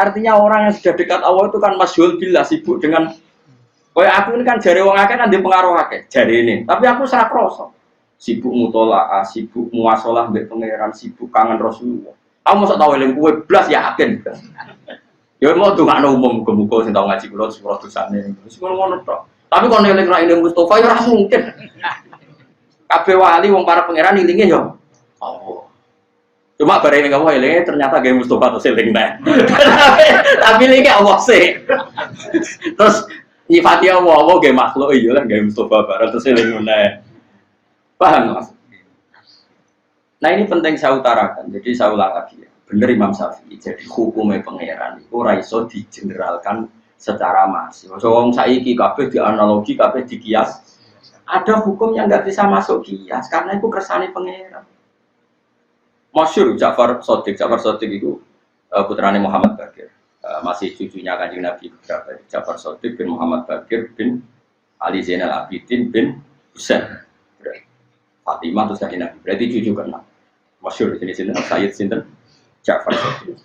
Artinya orang yang sudah dekat Allah itu kan masyhur billah, sibuk dengan kayak aku ini kan jari wong akeh kan di pengaruh akeh jari ini. Tapi aku ora kroso. Sibuk mutolaah, sibuk muasalah mbek pangeran, sibuk kangen Rasulullah. Aku mosok tau eling kowe blas yakin. Ya mau dongakno umum muga-muga sing tau ngaji kula sepuro dosane. Wis ngono tok. Tapi kon eling ra eling Mustofa ya ora mungkin. Kabeh wali wong para pangeran ilinge ya Allah. Cuma bareng ini kamu hilangnya ternyata gaya Mustafa atau seling nah. Tapi ini kayak Allah sih. Terus nyifati Allah gaya makhluk iya lah gaya Mustafa bareng terus seling nah. Paham mas? Nah ini penting saya utarakan. Jadi saya ulang lagi ya. Bener Imam Syafi'i. Jadi hukumnya pangeran itu raiso digeneralkan secara masif. So wong saiki kabeh dianalogi kabeh dikias. Ada hukum yang nggak bisa masuk kias karena itu kersane pangeran. Masyhur Ja'far Shadiq itu putrane Muhammad Baqir, masih cucunya Kanjeng Nabi beberapa. Ja'far Shadiq bin Muhammad Baqir bin Ali Zainal Abidin bin Husain. Fatimah terus Kanjeng Nabi. Berarti cucu keenam. Masyhur di sini Sayyid sinten Ja'far Shadiq.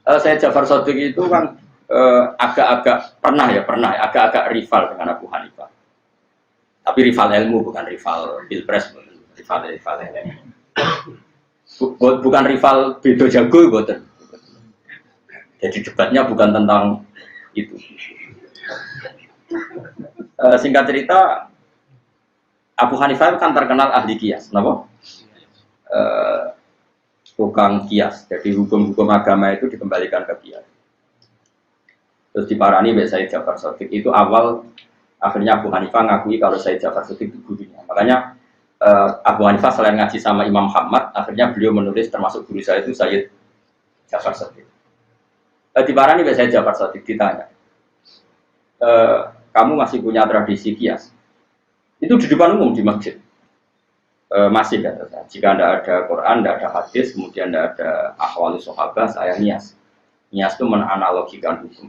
Sayyid Ja'far Shadiq itu kan agak-agak agak-agak rival dengan Abu Hanifah. Tapi rival ilmu bukan rival pilpres, rival ilmu. Bukan rival beda jago boten. Jadi debatnya bukan tentang itu. Singkat cerita, Abu Hanifah kan terkenal ahli kias, kenapa? Tukang kias. Jadi hukum-hukum agama itu dikembalikan ke kias. Terus diparani oleh Sayyid Ja'far Shadiq. Itu awal akhirnya Abu Hanifah ngakui kalau Sayyid Ja'far Shadiq itu gurunya. Makanya Abu Hanifah selain ngaji sama Imam Muhammad, akhirnya beliau menulis termasuk guru saya itu Sayyid Ja'far Shadiq. Diparani oleh Sayyid Ja'far Shadiq ditanya, kamu masih punya tradisi kias? Itu di depan umum di masjid. Masih kata saya. Jika tidak ada Quran, tidak ada hadis, kemudian tidak ada ahwali sahabat, saya nias. Nias itu menanalogikan hukum.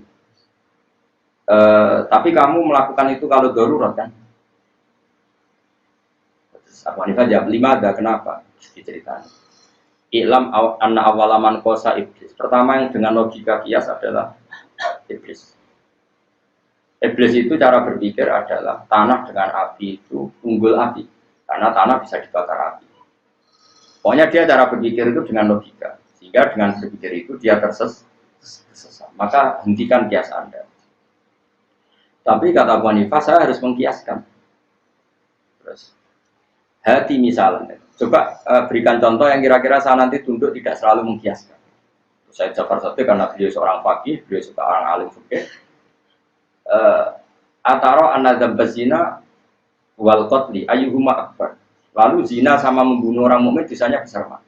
Tapi kamu melakukan itu kalau darurat kan? Abu Hanifah jawab 5 ada kenapa? Diceritakan. Ilam anna awalaman kosa iblis. Pertama yang dengan logika kias adalah iblis. Iblis itu cara berpikir adalah tanah dengan api itu unggul api. Karena tanah bisa dibakar api. Pokoknya dia cara berpikir itu dengan logika. Sehingga dengan berpikir itu dia tersesat. Maka hentikan kias Anda. Tapi kata Abu Hanifah saya harus mengkiaskan. Terus hati misalnya, coba berikan contoh yang kira-kira saya nanti tunduk tidak selalu mengkiaskan. Saya Ja'far Shadiq karena beliau seorang faqih, beliau juga orang alim fikih. Ataro anadzamba zina wal qatli ayyuhuma akbar. Lalu zina sama membunuh orang mukmin dosanya besar mana?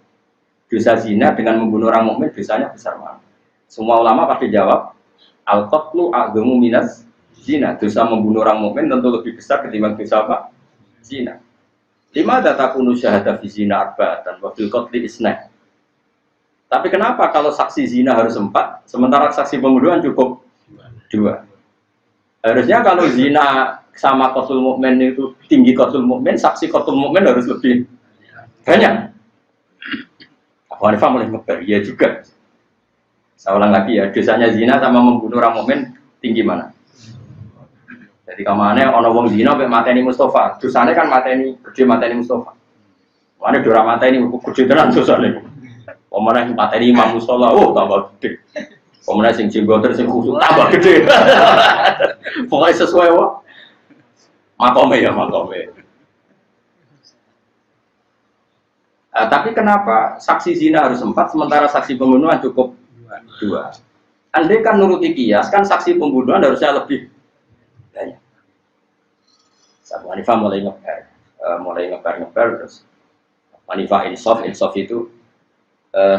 Dosa zina dengan membunuh orang mukmin dosanya besar mana? Semua ulama pasti jawab al qatlu a'dhamu minas zina. Dosa membunuh orang mukmin tentu lebih besar ketimbang dosa apa? Zina. 5 takunu syahadah fi zina arba'atan wa fil qatli isna. Tapi kenapa kalau saksi zina harus 4 sementara saksi pembunuhan cukup 2? Harusnya kalau zina sama qatlul mukmin itu tinggi qatlul mukmin, saksi qatlul mukmin harus lebih banyak. Abu Hanifah mulai ngebar, ya juga. Saya ulang lagi ya, dosanya zina sama membunuh orang mukmin tinggi mana? Jadi kamane ana wong zina mek mateni Mustofa, dosane kan mateni gede mateni Mustofa. Mane dora mateni gede tenan dosane. Pemane mateni Imam Mustola, oh tambah gede. Pemane sing jenggoter sing khusuk tambah gede. Pokoknya sesuai wae. Makome ya makome. Tapi kenapa saksi zina harus 4 sementara saksi pembunuhan cukup 2? Andai kan nuruti kias kan saksi pembunuhan harusnya lebih banyak. Abu Hanifah mulai ngebar terus. Hanifah insaf itu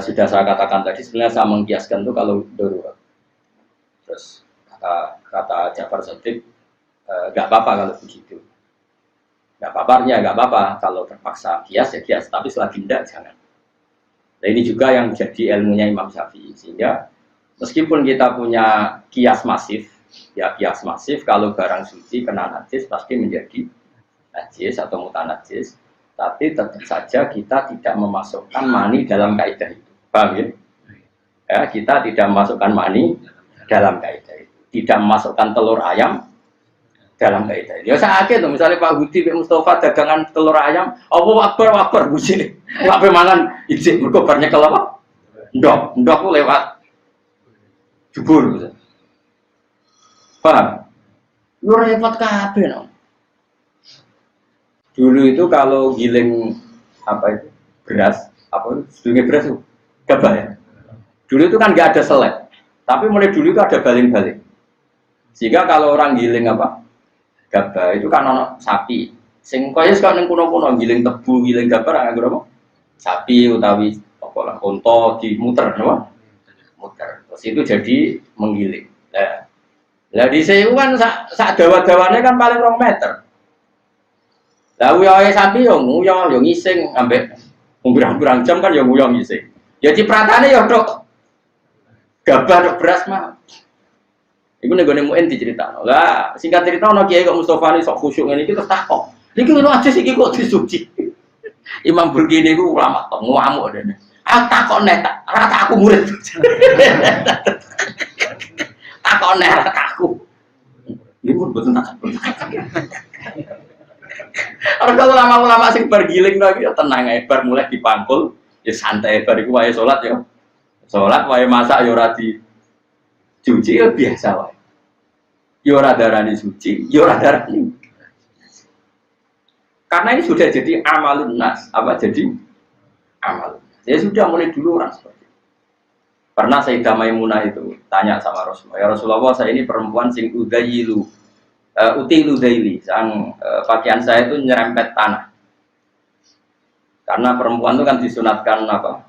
sudah saya katakan tadi sebenarnya saya mengkiaskan itu kalau darurat. Terus kata Ja'far Shadiq nggak apa-apa kalau begitu. Nggak apa-apa kalau terpaksa kias ya kias, tapi selagi tidak jangan. Nah ini juga yang menjadi ilmunya Imam Syafi'i sehingga meskipun kita punya kias masif. Ya kias masif kalau barang suci kena najis pasti menjadi najis atau mutanajis, tapi tetap saja kita tidak memasukkan mani dalam kaidah itu. Paham ya? Ya, kita tidak memasukkan mani dalam kaidah itu. Tidak memasukkan telur ayam dalam kaidah itu. Ya sakit tuh, misalnya Pak Hudi, Pak Mustafa dagangan telur ayam, Akbar busine. Kabeh mangan ijik mergo bar nyekel apa? Ndok ku lewat jebul. Paham? Lu repot kabeh no. Dulu itu kalau giling apa itu? Beras, apa itu? Giling beras itu gabah ya. Dulu itu kan nggak ada selek, tapi mulai dulu itu ada baling-baling. Sehingga kalau orang giling apa gabah itu kan ono sapi. Sing kaya sekarang neng kuno-kuno giling tebu, giling gabah agak apa? Sapi utawi apa lah, unta dimuter, apa? Muter. Terus itu jadi menggiling. Lah di sini kan sak dawa-dawane kan paling 2 meter. Lah uyohe sapi yo nguyo, yo ngising ambek pirang-pirang jam kan yo nguyo ngising. Ya cipratane yo tok gabah tok beras mah. Iku nek gone muen diceritakno. Lah singkat cerita ana kiai kok Mustofa ni sok khusyuk ngene iki terus takok. Niki lho aja iki kok disuci. Imam Burki niku ulama tok ngamuk dene. Aku takok nek rata aku murid. Takok nek rata aku. Iku mboten takok. Orang kalau ulama-ulama sing bergiling lagi ya tenang ae bar mulai dipangkul ya santai bar iku wae salat ya. Salat wae masak ya ora dicuci ya biasa wae. Ya ora darani suci, ya ora darani. Karena ini sudah jadi amalun nas, apa jadi amal. Ya sudah mulai dulu orang seperti itu. Pernah Sayyidah Maimunah itu tanya sama Rasulullah, ya Rasulullah saya ini perempuan sing udayilu utilu daili, sang pakaian saya itu nyerempet tanah. Karena perempuan itu kan disunatkan apa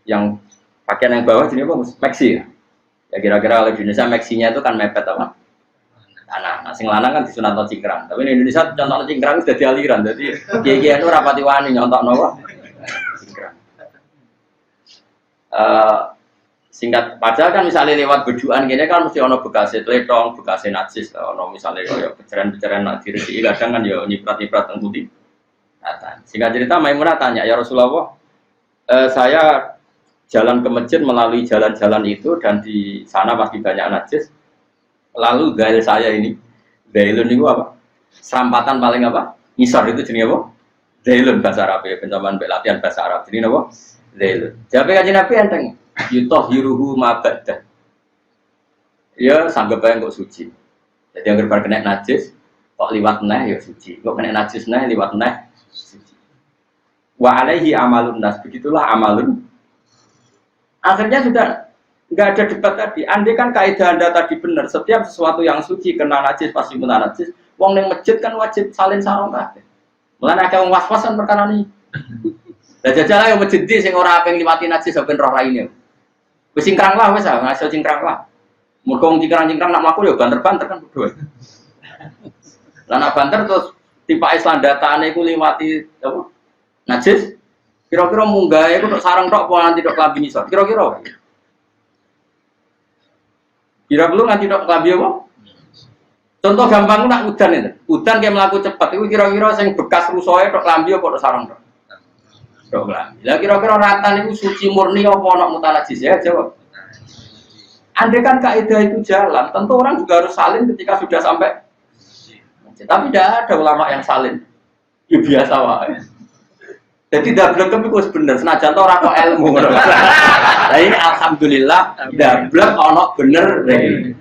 yang pakaian yang bawah jenis apa? Maxi ya. Ya kira-kira kalau di Indonesia maxinya itu kan mepet apa? Tanah. Nah, sing lanang kan disunatno cingkrang. Tapi di Indonesia contohnya cingkrang sudah dialiran. Jadi kiai-kiai itu rapati wani nyontokno apa? Cingkrang. Singkat padahal kan misalnya lewat beduan gini kan mesti ono bekasnya teletong, bekasnya najis, ono misalnya kayak pecahan-pecahan nak dirisi kadang kan ya nyiprat-nyiprat yang putih. Singkat cerita Maimunah tanya, ya Rasulullah, saya jalan ke masjid melalui jalan-jalan itu dan di sana pasti banyak najis. Lalu gail saya ini, gailun itu apa? Serampatan paling apa? Ngisor itu jenis apa? Gailun bahasa Arab ya, pencaman latihan bahasa Arab. Jadi apa? Gailun. Jawabnya kajian Nabi enteng. Yutohiruhu ma'badah. Ya sanggep ae kok suci. Jadi yang berbar kena najis, kok liwat neh ya suci. Kok kena najis neh liwat neh suci. Wa alaihi amalun nas. Begitulah amalun. Akhirnya sudah nggak ada debat tadi. Andai kan kaidah Anda tadi benar, setiap sesuatu yang suci kena najis pasti kena najis. Wong ning masjid kan wajib salin sarung kabeh. Mulane akeh wong was-wasan perkara ini. Lah jajal ae masjid sing ora aping liwati najis sampeyan roh raine. Wis cingkrang lah wis ngaso cingkrang lah. Mergo wong cingkrang-cingkrang nak mlaku ya banter-banter kan padha. Lah nak banter terus tipake slandatane iku liwati apa? Najis. Kira-kira munggahe iku tok sareng tok apa nganti tok klambi ngisor. Kira-kira. Kira-kira nganti tok klambi apa? Contoh gampang nak udan itu. Udan kayak mlaku cepet iku kira-kira sing bekas rusoe tok klambi apa tok sareng tok. Lah kira-kira ratan itu suci murni apa ana mutanajis ya jawab. Andai kan kaidah itu jalan, tentu orang juga harus salin ketika sudah sampai. Tapi tidak ada ulama yang salin. Ya biasa wae. Jadi dablek itu bener senajan to ora kok ilmu ngono. Lah ini alhamdulillah dablek ana bener deh.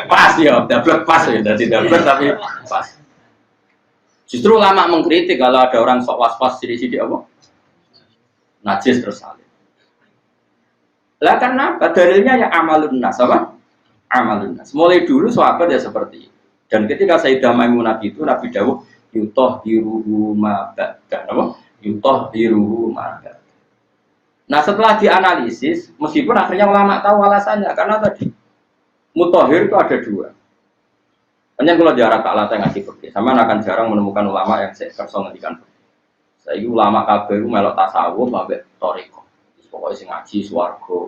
Pas ya, dablek pas ya. Jadi dablek tapi pas. Justru ulama mengkritik kalau ada orang sok was-was sidik-sidik apa? Najis terus salin. Lah karena apa? Dalilnya ya amalun nas apa? Amalun nas. Mulai dulu sahabat ya seperti itu. Dan ketika Sayyidah Maimunah itu Nabi dawuh yutahhiruhu ma ba'da apa? Yutahhiruhu ma ba'da. Nah, setelah dianalisis, meskipun akhirnya ulama tahu alasannya karena tadi mutahhir itu ada 2. Hanya kalau jarak tak latih ngaji fikih, sama akan jarang menemukan ulama yang kerso ngendikan. Saya itu ulama kabeh itu melok tasawuf sampai toriko. Pokoknya sing ngaji swarga.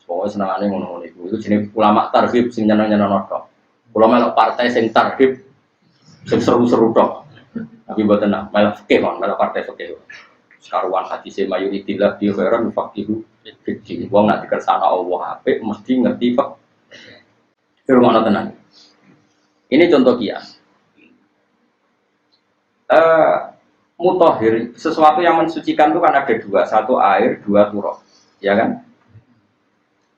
Pokoknya senengane ngono-ngono iku. Itu jenenge ulama tarhib sing nyeneng-nyeneng tok. Kula melok partai sing tarhib sing seru-seru tok. Tapi mboten nak melok fikih kon, melok partai fikih. Sekaruan hadis mayuritillah bi khairan faqihu fiddin. Wong nek dikersana Allah apik mesti ngerti kok. Firman tenan. Ini contoh kias. Mutahhir, sesuatu yang mensucikan itu kan ada dua, satu air, dua turab, ya kan?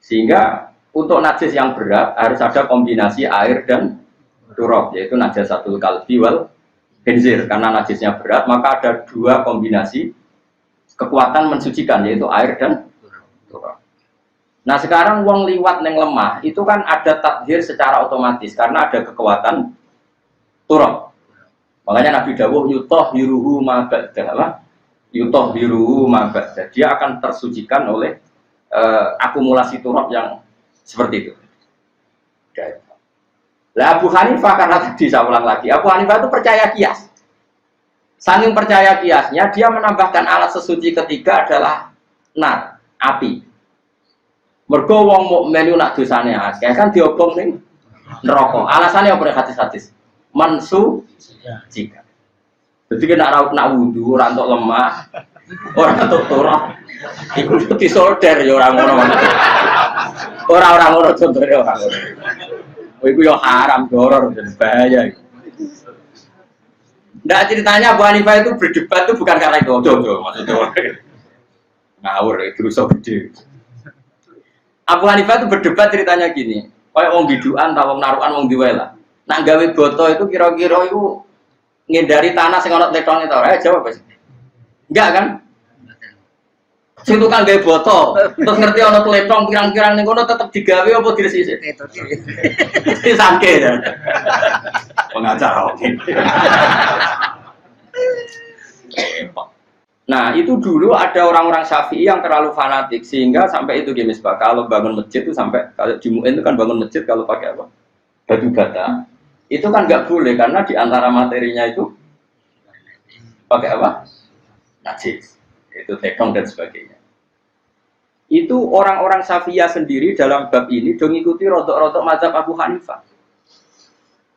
Sehingga untuk najis yang berat harus ada kombinasi air dan turab, yaitu najasatul kalbi wal khinzir. Karena najisnya berat, maka ada dua kombinasi kekuatan mensucikan, yaitu air dan turab. Nah sekarang wong liwat neng lemah itu kan ada tathir secara otomatis karena ada kekuatan turab. Makanya Nabi dawuh yutahhiruhu ma ba'da, yutahhiruhu ma ba'da. Dia akan tersucikan oleh akumulasi turab yang seperti itu. Lah Abu Hanifah karena tadi saya ulang lagi, Abu Hanifah itu percaya kias. Saking percaya kiasnya, dia menambahkan alat sesuci ketiga adalah nar, api. Mergo wong mukmin nak dosane akeh kan diobong ning neraka. Alasannya apa hadis-hadis? Mansu jika. Jadi kena nak wudu ora entuk lemah, ora entuk turah. Iku disolder ya ora ngono. Ora ngono contone ora ngono. Iku yo haram, horor dan bahaya. Ndak ceritanya Abu Hanifah itu berdebat itu bukan karena itu, maksudnya ngawur itu dosa gede. Abu Hanifah itu berdebat ceritanya gini, kayak wong biduan, wong narukan, wong diwela. Nak gawe boto itu kira-kira itu ngindari tanah sing ana tetone ta ora? Jawab wis. Enggak kan? Sing tukang gawe boto, terus ngerti ana tletong pirang-pirang ning kono tetep digawe apa diresik? Mesti sangke ya. Pengacara oke. Nah itu dulu ada orang-orang Syafi'i yang terlalu fanatik sehingga sampai itu gini Pak, kalau bangun masjid itu sampai kalau di MUN itu kan bangun masjid kalau pakai apa? Batu bata itu kan nggak boleh karena di antara materinya itu pakai apa? Najis, itu tekong dan sebagainya. Itu orang-orang Syafi'iyah sendiri dalam bab ini dong ikuti rotok-rotok mazhab Abu Hanifah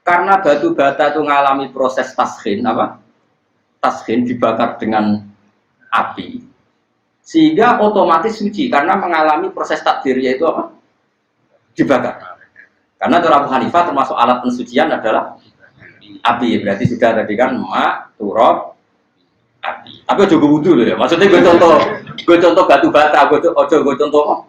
karena batu bata itu mengalami proses taskhin apa? Taskhin dibakar dengan api sehingga otomatis suci karena mengalami proses takdir yaitu apa? Dibakar. Karena cara Abu Hanifah termasuk alat pensucian adalah api, berarti sudah tadi kan mak, turab, api. Tapi ojo wudu loh ya. Maksudnya gue contoh batu bata, gue contoh